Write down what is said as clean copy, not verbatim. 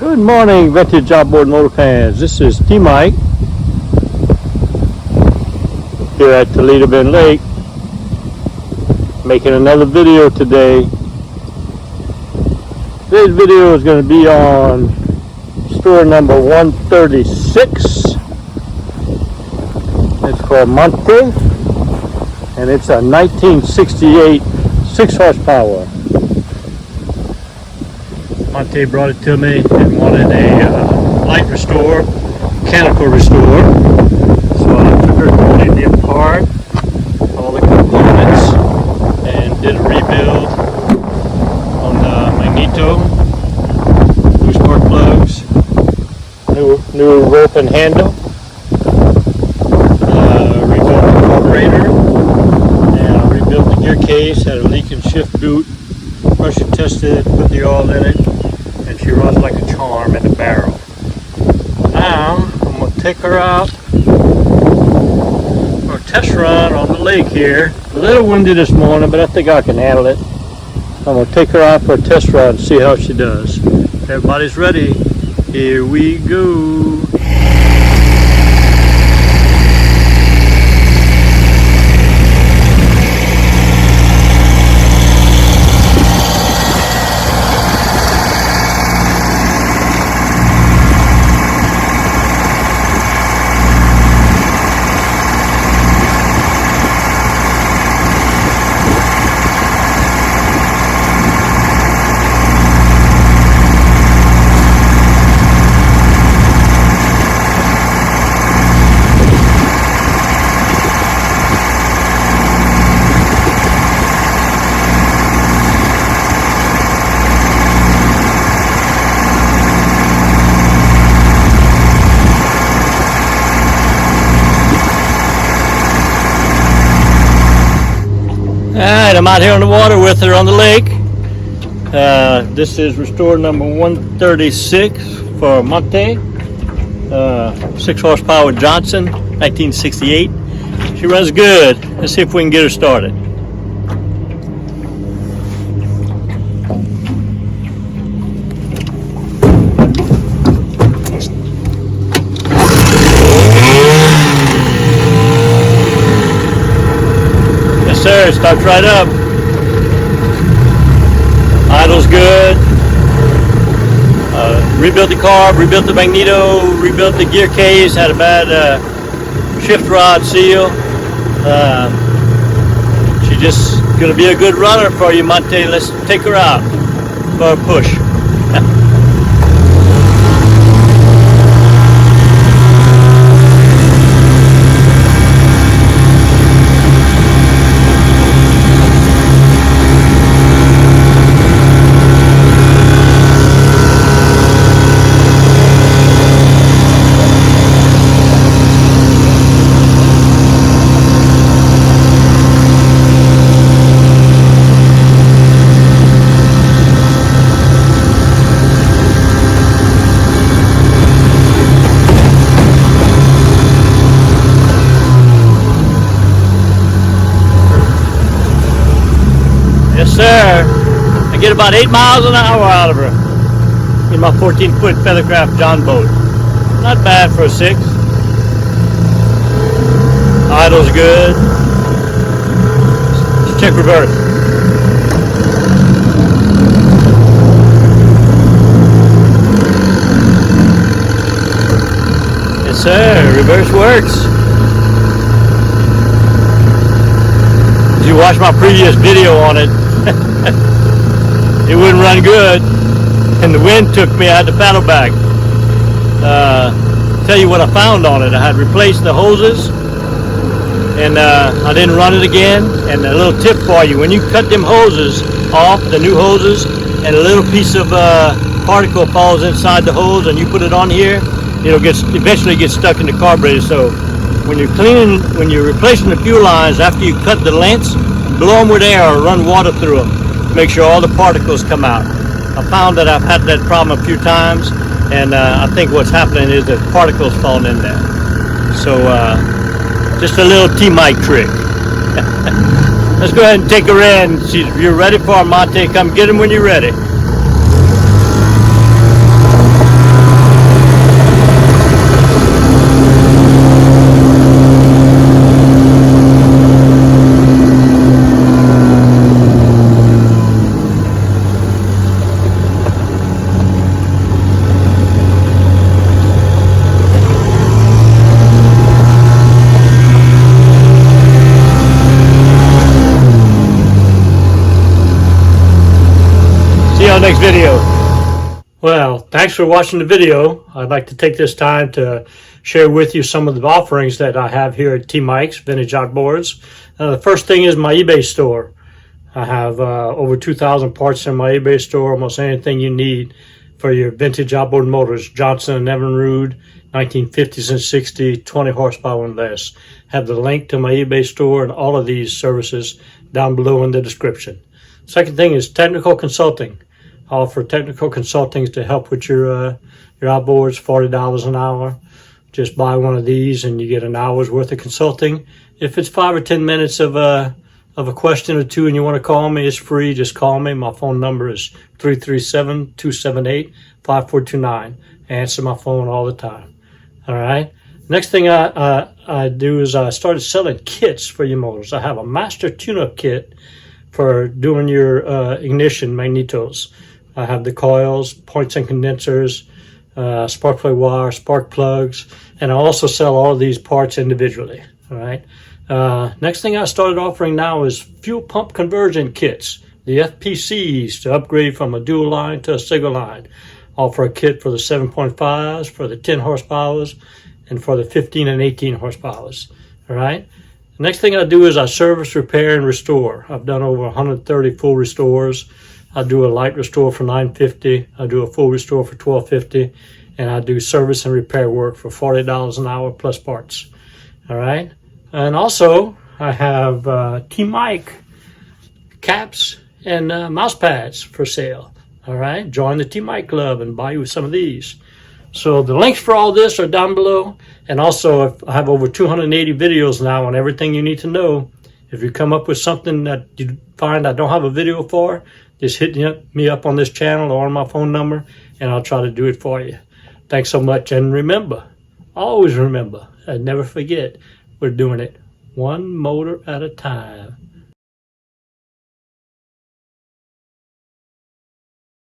Good morning, vintage outboard motor fans. This is T-Mike here at Toledo Bend Lake, making another video today. Today's video is going to be on store number 136. It's for Monte, and it's a 1968 6 horsepower. Monte brought it to me and wanted a light restore, mechanical restore. So I took her completely apart, all the components, and did a rebuild on the magneto, new spark plugs, new rope and handle, rebuilt the carburetor, and I rebuilt the gear case, had a leak and shift boot, pressure tested, put the oil in it, and she runs like a charm in the barrel. Now I'm going to take her out for a test run on the lake here. A little windy this morning, but I think I can handle it. I'm going to take her out for a test run and see how she does. Everybody's ready. Here we go. Alright, I'm out here on the water with her on the lake. This is restore number 136 for Monte. 6 horsepower Johnson, 1968. She runs good. Let's see if we can get her started. Sir, starts right up. Idle's good. Rebuilt the carb, rebuilt the magneto, rebuilt the gear case, had a bad shift rod seal. She's just gonna be a good runner for you, Monte. Let's take her out for a push. Yes, sir. I get about 8 miles an hour out of her in my 14-foot Feathercraft John boat. Not bad for a 6. Idle's good. Let's check reverse. Yes, sir. Reverse works. If you watch my previous video on it, it wouldn't run good, and the wind took me. I had to paddle back. Tell you what I found on it. I had replaced the hoses, and I didn't run it again. And a little tip for you: when you cut them hoses off, the new hoses, and a little piece of particle falls inside the hose, and you put it on here, it'll eventually get stuck in the carburetor. So when you're cleaning, when you're replacing the fuel lines, after you cut the lengths, blow them with air or run water through them. Make sure all the particles come out. I found that I've had that problem a few times, and I think what's happening is that particles falling in there. So just a little T-Mike trick. Let's go ahead and take her in. If you're ready for a Monte, come get him when you're ready. next video. Well, thanks for watching the video. I'd like to take this time to share with you some of the offerings that I have here at T-Mike's Vintage Outboards. The first thing is my eBay store. I have over 2,000 parts in my eBay store, almost anything you need for your vintage outboard motors. Johnson & Evinrude, 1950s and 60s, 20 horsepower and less. Have the link to my eBay store and all of these services down below in the description. Second thing is technical consulting. I offer technical consulting to help with your outboards, $40 an hour. Just buy one of these and you get an hour's worth of consulting. If it's 5 or 10 minutes of a question or two and you want to call me, it's free. Just call me. My phone number is 337-278-5429. I answer my phone all the time. All right. Next thing I do is I started selling kits for your motors. I have a master tune-up kit for doing your ignition magnetos. I have the coils, points and condensers, spark plug wire, spark plugs, and I also sell all of these parts individually. All right. Next thing I started offering now is fuel pump conversion kits, the FPCs, to upgrade from a dual line to a single line. Offer a kit for the 7.5s, for the 10 horsepowers, and for the 15 and 18 horsepowers. All right. The next thing I do is I service, repair, and restore. I've done over 130 full restores. I do a light restore for $9.50. I do a full restore for $12.50, and I do service and repair work for $40 an hour plus parts. All right. And also, I have T-Mike caps and mouse pads for sale. All right, join the T-Mike Club and buy you some of these. So the links for all this are down below. And also, I have over 280 videos now on everything you need to know. If you come up with something that you find I don't have a video for, just hit me up on this channel or on my phone number, and I'll try to do it for you. Thanks so much, and remember, always remember, and never forget, we're doing it one motor at a time.